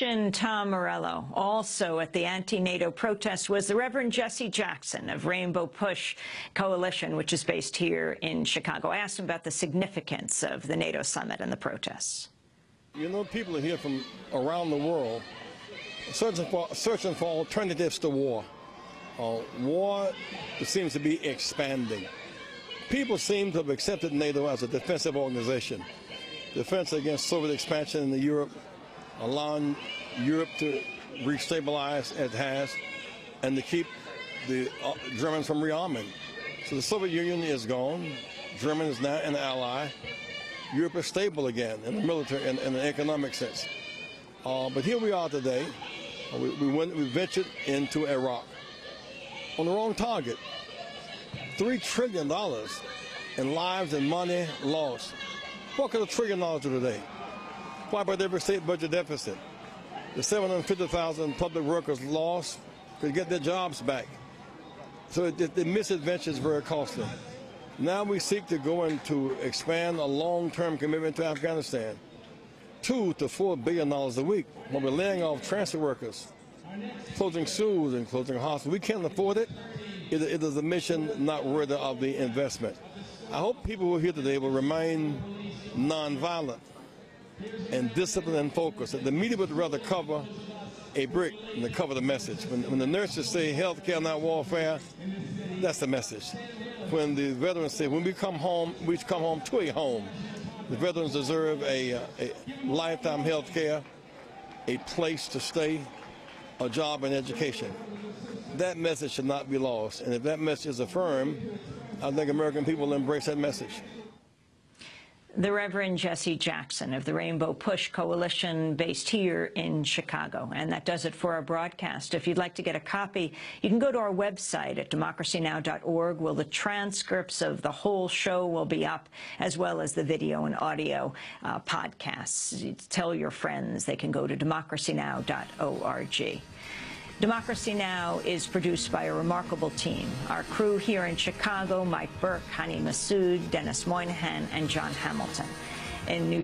Tom Morello. Also at the anti-NATO protest was the Reverend Jesse Jackson of Rainbow Push Coalition, which is based here in Chicago. I asked him about the significance of the NATO summit and the protests. You know, people are here from around the world searching for alternatives to war. War seems to be expanding. People seem to have accepted NATO as a defensive organization. Defense against Soviet expansion in Europe, allowing Europe to restabilize as it has, and to keep the Germans from rearming. So the Soviet Union is gone. Germany is now an ally. Europe is stable again in the military and in the economic sense. But here we are today. We ventured into Iraq on the wrong target. $3 trillion in lives and money lost. What could $1 trillion do today? Why about every state budget deficit? The 750,000 public workers lost could get their jobs back. So the misadventure is very costly. Now we seek to go into expand a long-term commitment to Afghanistan, $2 to $4 billion a week, while we're laying off transfer workers, closing schools and closing hospitals. We can't afford it. It is a mission not worthy of the investment. I hope people who are here today will remain nonviolent and disciplined and focused. The media would rather cover a brick than to cover the message. When the nurses say health care, not warfare, that's the message. When the veterans say, when we come home to a home. The veterans deserve a lifetime health care, a place to stay, a job and education. That message should not be lost. And if that message is affirmed, I think American people will embrace that message. The Reverend Jesse Jackson of the Rainbow Push Coalition based here in Chicago. And that does it for our broadcast. If you'd like to get a copy, you can go to our website at DemocracyNow.org, where the transcripts of the whole show will be up, as well as the video and audio podcasts. Tell your friends. They can go to DemocracyNow.org. Democracy Now! Is produced by a remarkable team. Our crew here in Chicago: Mike Burke, Hani Massoud, Dennis Moynihan, and John Hamilton. In New